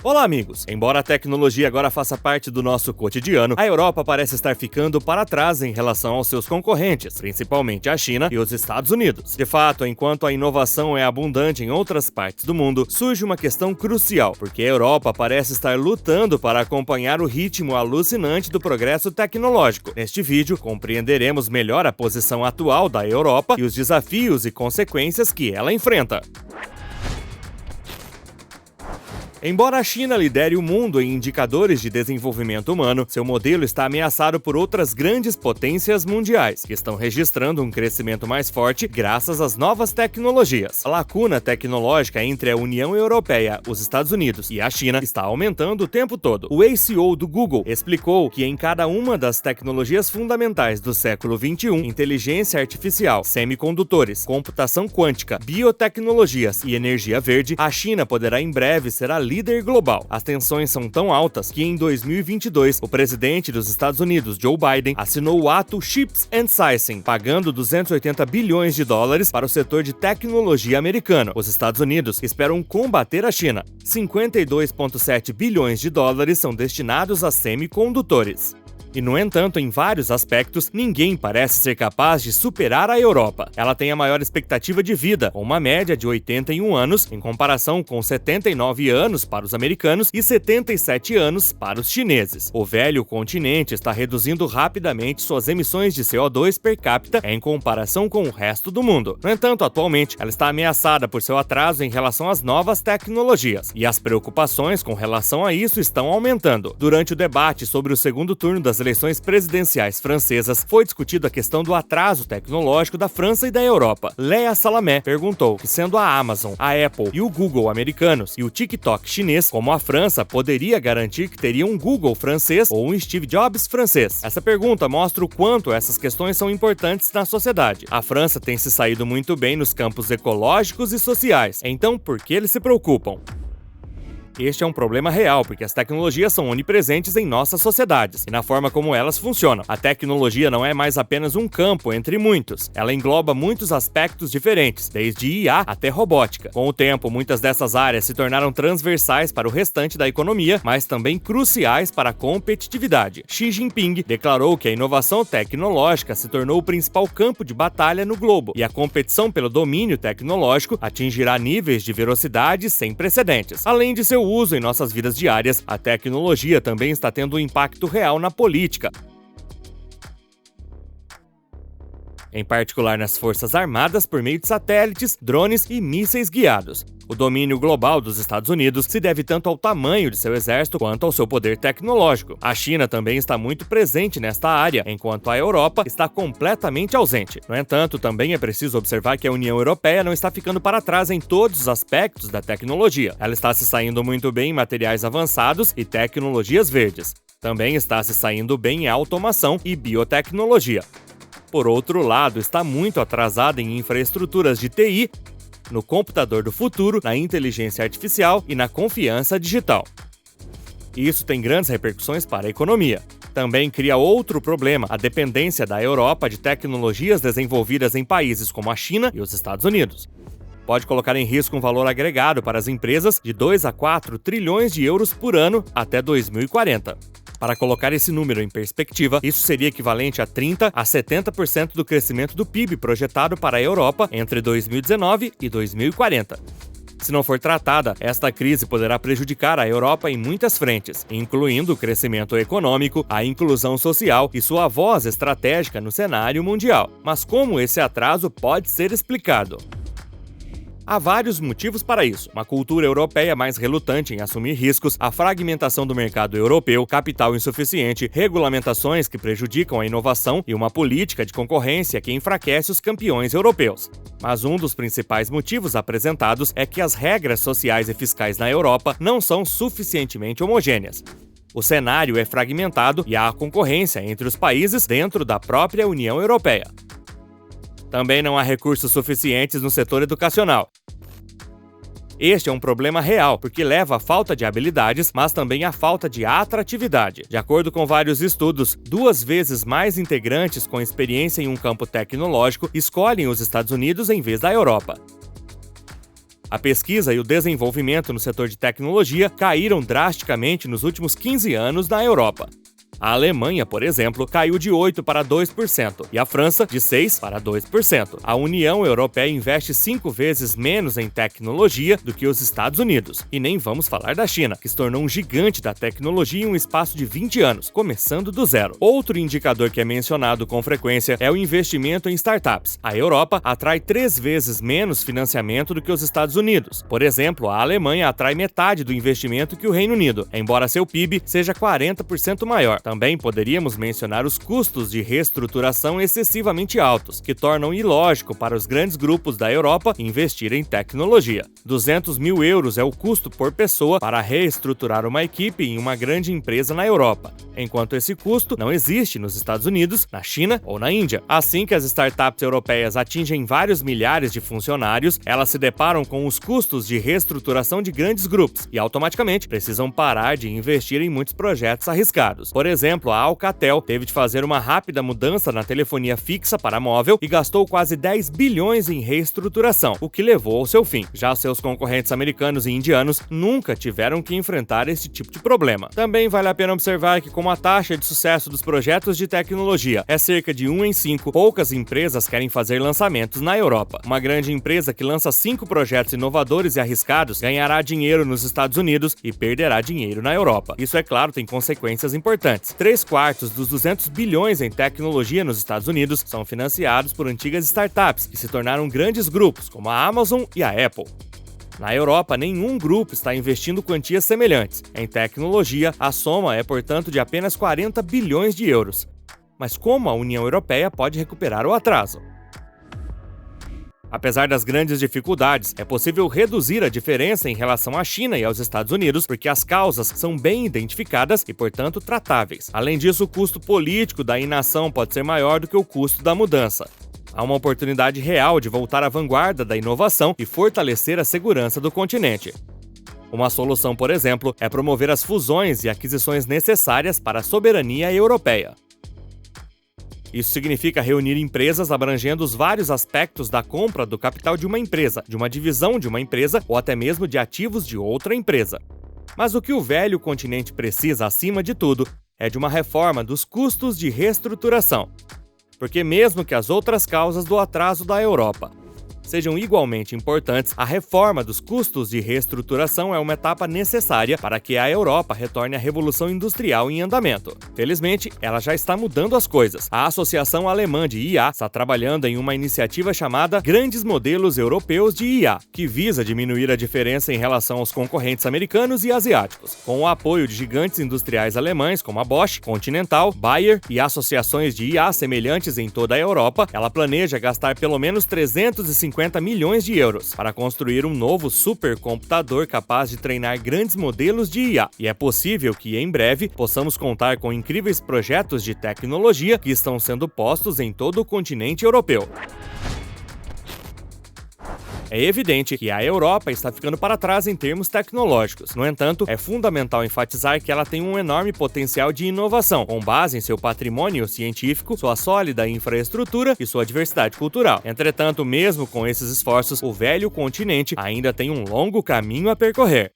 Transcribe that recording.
Olá, amigos! Embora a tecnologia agora faça parte do nosso cotidiano, a Europa parece estar ficando para trás em relação aos seus concorrentes, principalmente a China e os Estados Unidos. De fato, enquanto a inovação é abundante em outras partes do mundo, surge uma questão crucial, porque a Europa parece estar lutando para acompanhar o ritmo alucinante do progresso tecnológico. Neste vídeo, compreenderemos melhor a posição atual da Europa e os desafios e consequências que ela enfrenta. Embora a China lidere o mundo em indicadores de desenvolvimento humano, seu modelo está ameaçado por outras grandes potências mundiais, que estão registrando um crescimento mais forte graças às novas tecnologias. A lacuna tecnológica entre a União Europeia, os Estados Unidos e a China está aumentando o tempo todo. O ex-CEO do Google explicou que em cada uma das tecnologias fundamentais do século XXI, inteligência artificial, semicondutores, computação quântica, biotecnologias e energia verde, a China poderá em breve ser a líder global. As tensões são tão altas que em 2022, o presidente dos Estados Unidos, Joe Biden, assinou o ato Chips and Science, pagando 280 bilhões de dólares para o setor de tecnologia americano. Os Estados Unidos esperam combater a China. 52,7 bilhões de dólares são destinados a semicondutores. E, no entanto, em vários aspectos, ninguém parece ser capaz de superar a Europa. Ela tem a maior expectativa de vida, com uma média de 81 anos, em comparação com 79 anos para os americanos e 77 anos para os chineses. O velho continente está reduzindo rapidamente suas emissões de CO2 per capita em comparação com o resto do mundo. No entanto, atualmente, ela está ameaçada por seu atraso em relação às novas tecnologias, e as preocupações com relação a isso estão aumentando. Durante o debate sobre o segundo turno das eleições presidenciais francesas, foi discutida a questão do atraso tecnológico da França e da Europa. Léa Salamé perguntou que, sendo a Amazon, a Apple e o Google americanos e o TikTok chinês, como a França poderia garantir que teria um Google francês ou um Steve Jobs francês? Essa pergunta mostra o quanto essas questões são importantes na sociedade. A França tem se saído muito bem nos campos ecológicos e sociais, então por que eles se preocupam? Este é um problema real, porque as tecnologias são onipresentes em nossas sociedades e na forma como elas funcionam. A tecnologia não é mais apenas um campo entre muitos. Ela engloba muitos aspectos diferentes, desde IA até robótica. Com o tempo, muitas dessas áreas se tornaram transversais para o restante da economia, mas também cruciais para a competitividade. Xi Jinping declarou que a inovação tecnológica se tornou o principal campo de batalha no globo, e a competição pelo domínio tecnológico atingirá níveis de velocidade sem precedentes. Além de seu uso em nossas vidas diárias, a tecnologia também está tendo um impacto real na política, em particular nas forças armadas por meio de satélites, drones e mísseis guiados. O domínio global dos Estados Unidos se deve tanto ao tamanho de seu exército quanto ao seu poder tecnológico. A China também está muito presente nesta área, enquanto a Europa está completamente ausente. No entanto, também é preciso observar que a União Europeia não está ficando para trás em todos os aspectos da tecnologia. Ela está se saindo muito bem em materiais avançados e tecnologias verdes. Também está se saindo bem em automação e biotecnologia. Por outro lado, está muito atrasada em infraestruturas de TI, no computador do futuro, na inteligência artificial e na confiança digital. Isso tem grandes repercussões para a economia. Também cria outro problema, a dependência da Europa de tecnologias desenvolvidas em países como a China e os Estados Unidos. Pode colocar em risco um valor agregado para as empresas de 2 a 4 trilhões de euros por ano até 2040. Para colocar esse número em perspectiva, isso seria equivalente a 30 a 70% do crescimento do PIB projetado para a Europa entre 2019 e 2040. Se não for tratada, esta crise poderá prejudicar a Europa em muitas frentes, incluindo o crescimento econômico, a inclusão social e sua voz estratégica no cenário mundial. Mas como esse atraso pode ser explicado? Há vários motivos para isso. Uma cultura europeia mais relutante em assumir riscos, a fragmentação do mercado europeu, capital insuficiente, regulamentações que prejudicam a inovação e uma política de concorrência que enfraquece os campeões europeus. Mas um dos principais motivos apresentados é que as regras sociais e fiscais na Europa não são suficientemente homogêneas. O cenário é fragmentado e há concorrência entre os países dentro da própria União Europeia. Também não há recursos suficientes no setor educacional. Este é um problema real, porque leva à falta de habilidades, mas também à falta de atratividade. De acordo com vários estudos, 2 vezes mais integrantes com experiência em um campo tecnológico escolhem os Estados Unidos em vez da Europa. A pesquisa e o desenvolvimento no setor de tecnologia caíram drasticamente nos últimos 15 anos na Europa. A Alemanha, por exemplo, caiu de 8% para 2%, e a França, de 6% para 2%. A União Europeia investe 5 vezes menos em tecnologia do que os Estados Unidos. E nem vamos falar da China, que se tornou um gigante da tecnologia em um espaço de 20 anos, começando do zero. Outro indicador que é mencionado com frequência é o investimento em startups. A Europa atrai 3 vezes menos financiamento do que os Estados Unidos. Por exemplo, a Alemanha atrai metade do investimento que o Reino Unido, embora seu PIB seja 40% maior. Também poderíamos mencionar os custos de reestruturação excessivamente altos, que tornam ilógico para os grandes grupos da Europa investir em tecnologia. 200 mil euros é o custo por pessoa para reestruturar uma equipe em uma grande empresa na Europa, enquanto esse custo não existe nos Estados Unidos, na China ou na Índia. Assim que as startups europeias atingem vários milhares de funcionários, elas se deparam com os custos de reestruturação de grandes grupos e automaticamente precisam parar de investir em muitos projetos arriscados. Por exemplo, a Alcatel teve de fazer uma rápida mudança na telefonia fixa para móvel e gastou quase 10 bilhões em reestruturação, o que levou ao seu fim. Já seus concorrentes americanos e indianos nunca tiveram que enfrentar esse tipo de problema. Também vale a pena observar que, como a taxa de sucesso dos projetos de tecnologia é cerca de 1 em 5, poucas empresas querem fazer lançamentos na Europa. Uma grande empresa que lança 5 projetos inovadores e arriscados ganhará dinheiro nos Estados Unidos e perderá dinheiro na Europa. Isso, é claro, tem consequências importantes. 3/4 dos 200 bilhões em tecnologia nos Estados Unidos são financiados por antigas startups que se tornaram grandes grupos, como a Amazon e a Apple. Na Europa, nenhum grupo está investindo quantias semelhantes. Em tecnologia, a soma é, portanto, de apenas 40 bilhões de euros. Mas como a União Europeia pode recuperar o atraso? Apesar das grandes dificuldades, é possível reduzir a diferença em relação à China e aos Estados Unidos, porque as causas são bem identificadas e, portanto, tratáveis. Além disso, o custo político da inação pode ser maior do que o custo da mudança. Há uma oportunidade real de voltar à vanguarda da inovação e fortalecer a segurança do continente. Uma solução, por exemplo, é promover as fusões e aquisições necessárias para a soberania europeia. Isso significa reunir empresas abrangendo os vários aspectos da compra do capital de uma empresa, de uma divisão de uma empresa ou até mesmo de ativos de outra empresa. Mas o que o velho continente precisa, acima de tudo, é de uma reforma dos custos de reestruturação. Porque mesmo que as outras causas do atraso da Europa sejam igualmente importantes, a reforma dos custos de reestruturação é uma etapa necessária para que a Europa retorne à revolução industrial em andamento. Felizmente, ela já está mudando as coisas. A Associação Alemã de IA está trabalhando em uma iniciativa chamada Grandes Modelos Europeus de IA, que visa diminuir a diferença em relação aos concorrentes americanos e asiáticos. Com o apoio de gigantes industriais alemães como a Bosch, Continental, Bayer e associações de IA semelhantes em toda a Europa, ela planeja gastar pelo menos 350 milhões de euros para construir um novo supercomputador capaz de treinar grandes modelos de IA. E é possível que, em breve, possamos contar com incríveis projetos de tecnologia que estão sendo postos em todo o continente europeu. É evidente que a Europa está ficando para trás em termos tecnológicos. No entanto, é fundamental enfatizar que ela tem um enorme potencial de inovação, com base em seu patrimônio científico, sua sólida infraestrutura e sua diversidade cultural. Entretanto, mesmo com esses esforços, o velho continente ainda tem um longo caminho a percorrer.